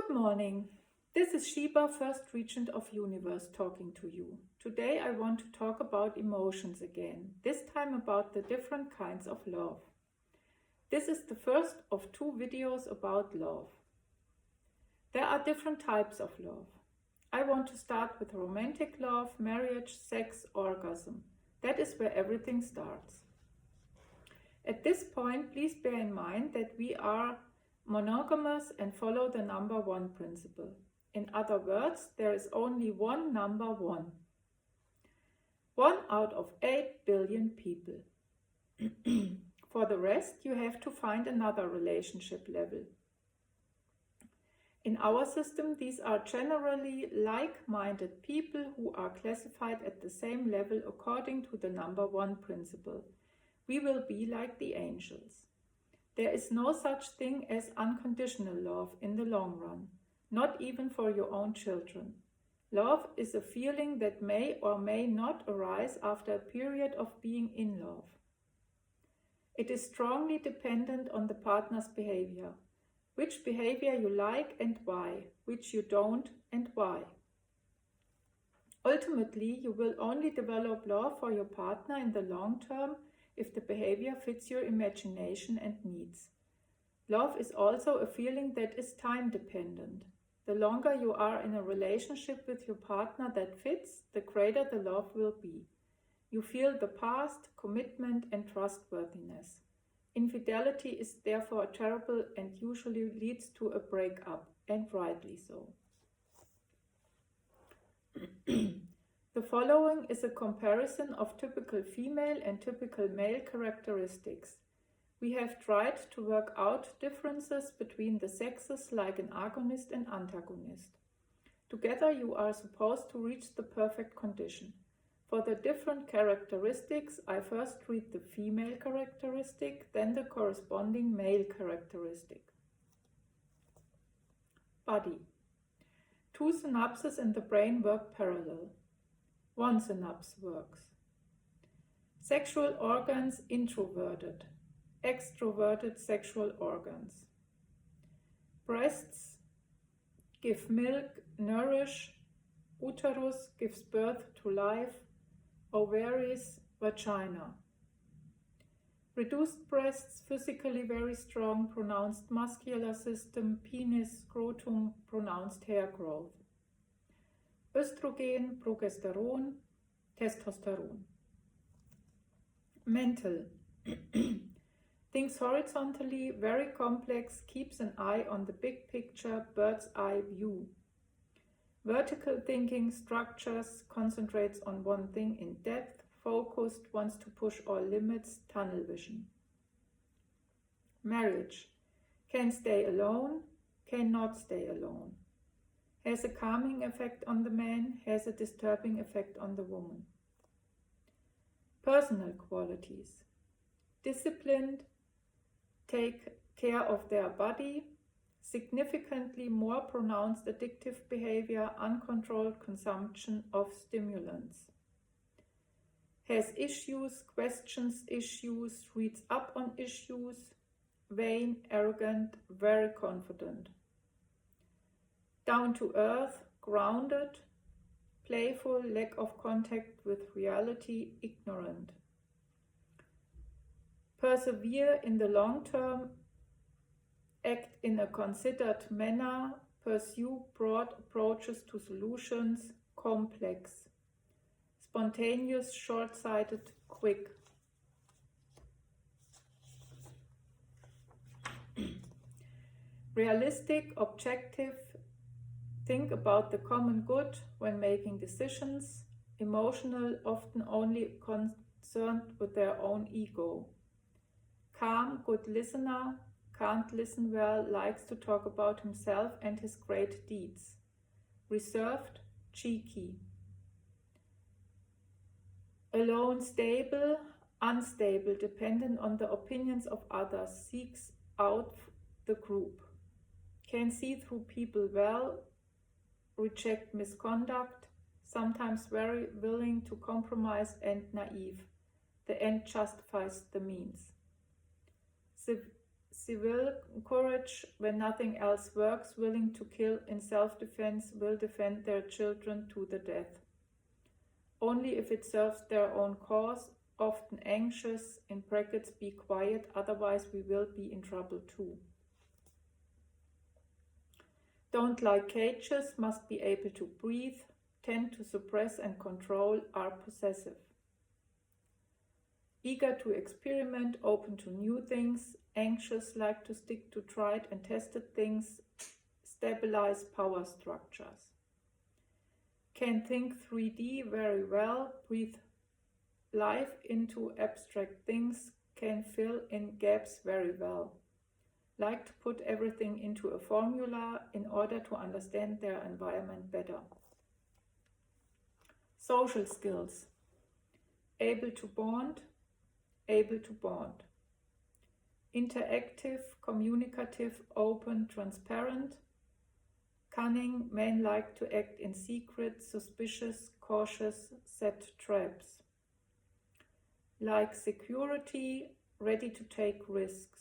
Good morning. This is Shiba, First Regent of Universe, talking to you. Today I want to talk about emotions again, this time about the different kinds of love. This is the first of 2 videos about love. There are different types of love. I want to start with romantic love, marriage, sex, orgasm. That is where everything starts. At this point, please bear in mind that we are monogamous and follow the number 1 principle. In other words, there is only one number 1. 1 out of 8 billion people. For the rest, you have to find another relationship level. In our system, these are generally like-minded people who are classified at the same level according to the number 1 principle. We will be like the angels. There is no such thing as unconditional love in the long run, not even for your own children. Love is a feeling that may or may not arise after a period of being in love. It is strongly dependent on the partner's behavior, which behavior you like and why, which you don't and why. Ultimately, you will only develop love for your partner in the long term if the behavior fits your imagination and needs. Love is also a feeling that is time dependent. The longer you are in a relationship with your partner that fits, the greater the love will be. You feel the past, commitment and trustworthiness. Infidelity is therefore terrible and usually leads to a breakup, and rightly so. The following is a comparison of typical female and typical male characteristics. We have tried to work out differences between the sexes like an agonist and antagonist. Together you are supposed to reach the perfect condition. For the different characteristics, I first read the female characteristic, then the corresponding male characteristic. Body. 2 synapses in the brain work parallel. 1 synapse works. Sexual organs introverted, extroverted sexual organs. Breasts give milk, nourish, uterus gives birth to life, ovaries, vagina. Reduced breasts, physically very strong, pronounced muscular system, penis, scrotum, pronounced hair growth. Östrogen, Progesteron, Testosteron. Mental. Thinks horizontally, very complex, keeps an eye on the big picture, bird's eye view. Vertical thinking, structures, concentrates on one thing in depth, focused, wants to push all limits, tunnel vision. Marriage. Can stay alone, cannot stay alone. Has a calming effect on the man, has a disturbing effect on the woman. Personal qualities. Disciplined, take care of their body, significantly more pronounced addictive behavior, uncontrolled consumption of stimulants. Has issues, questions issues, reads up on issues, vain, arrogant, very confident. Down to earth, grounded, playful, lack of contact with reality, ignorant. Persevere in the long term, act in a considered manner, pursue broad approaches to solutions, complex. Spontaneous, short-sighted, quick. Realistic, objective, think about the common good when making decisions, emotional, often only concerned with their own ego. Calm, good listener, can't listen well, likes to talk about himself and his great deeds. Reserved, cheeky. Alone, stable, unstable, dependent on the opinions of others, seeks out the group. Can see through people well, reject misconduct, sometimes very willing to compromise and naive. The end justifies the means. civil courage, when nothing else works, willing to kill in self-defense, will defend their children to the death. Only if it serves their own cause, often anxious, in brackets, be quiet, otherwise we will be in trouble too. Don't like cages, must be able to breathe, tend to suppress and control, are possessive. Eager to experiment, open to new things, anxious, like to stick to tried and tested things, stabilize power structures. Can think 3D very well, breathe life into abstract things, can fill in gaps very well. Like to put everything into a formula in order to understand their environment better. Social skills. Able to bond, able to bond. Interactive, communicative, open, transparent. Cunning, men like to act in secret, suspicious, cautious, set traps. Like security, ready to take risks.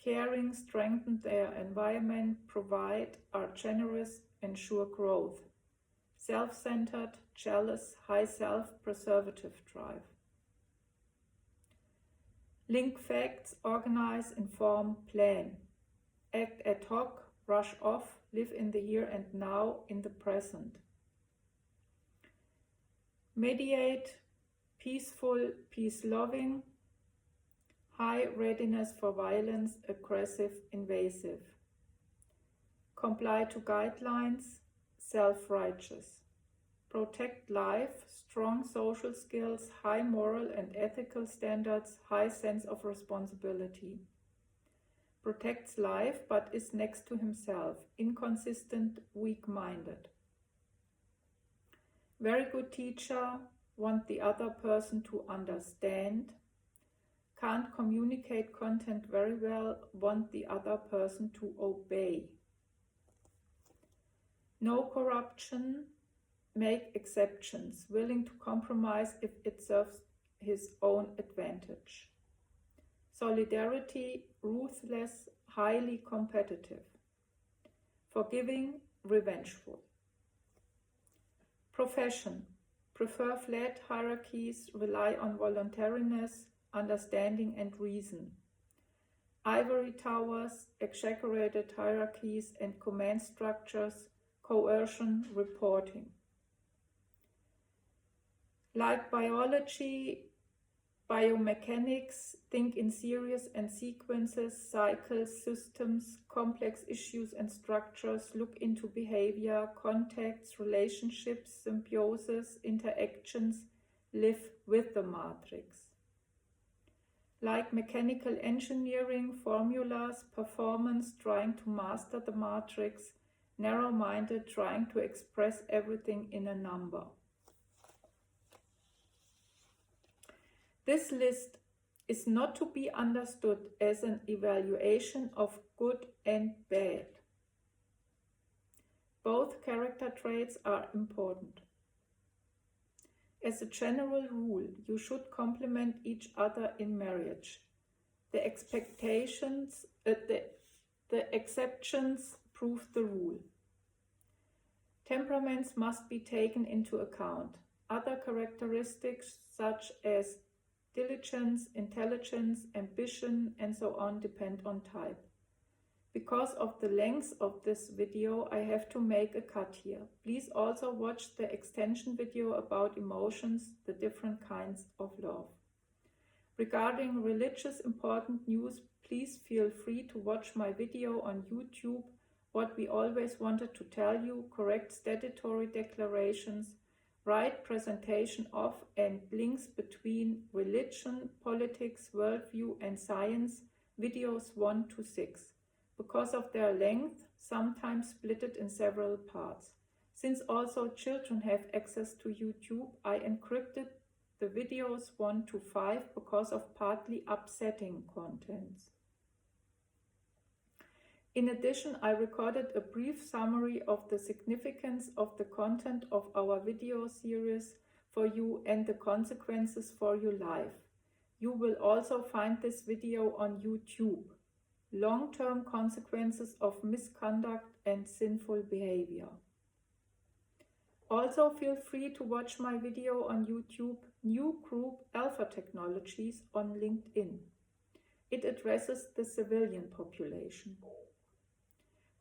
Caring, strengthen their environment, provide, are generous, ensure growth. Self-centered, jealous, high self-preservative drive. Link facts, organize, inform, plan. Act ad hoc, rush off, live in the here and now, in the present. Mediate, peaceful, peace-loving. High readiness for violence, aggressive, invasive. Comply to guidelines, self-righteous. Protect life, strong social skills, high moral and ethical standards, high sense of responsibility. Protects life but is next to himself, inconsistent, weak-minded. Very good teacher, want the other person to understand. Can't communicate content very well, want the other person to obey. No corruption, make exceptions, willing to compromise if it serves his own advantage. Solidarity, ruthless, highly competitive. Forgiving, revengeful. Profession, prefer flat hierarchies, rely on voluntariness, understanding and reason. Ivory towers, exaggerated hierarchies and command structures, coercion, reporting. Like biology, biomechanics, think in series and sequences, cycles, systems, complex issues and structures, look into behavior, contacts, relationships, symbiosis, interactions, live with the matrix. Like mechanical engineering, formulas, performance, trying to master the matrix, narrow-minded, trying to express everything in a number. This list is not to be understood as an evaluation of good and bad. Both character traits are important. As a general rule, you should complement each other in marriage. The exceptions prove the rule. Temperaments must be taken into account. Other characteristics such as diligence, intelligence, ambition, and so on depend on type. Because of the length of this video, I have to make a cut here. Please also watch the extension video about emotions, the different kinds of love. Regarding religious important news, please feel free to watch my video on YouTube, What We Always Wanted to Tell You, correct statutory declarations, right presentation of and links between religion, politics, worldview and science, videos 1 to 6. Because of their length, sometimes split it in several parts. Since also children have access to YouTube, I encrypted the videos 1 to 5 because of partly upsetting contents. In addition, I recorded a brief summary of the significance of the content of our video series for you and the consequences for your life. You will also find this video on YouTube. Long-term consequences of misconduct and sinful behavior. Also feel free to watch my video on YouTube, New Group Alpha Technologies, on LinkedIn. It addresses the civilian population.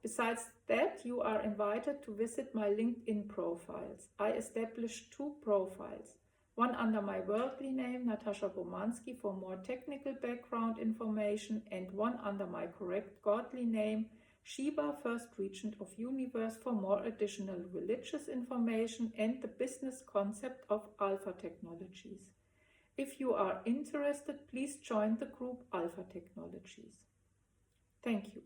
Besides that, you are invited to visit my LinkedIn profiles. I established 2 profiles, one under my worldly name, Natasha Bomansky, for more technical background information, and one under my correct godly name, Sheba, First Regent of Universe, for more additional religious information and the business concept of Alpha Technologies. If you are interested, please join the group Alpha Technologies. Thank you.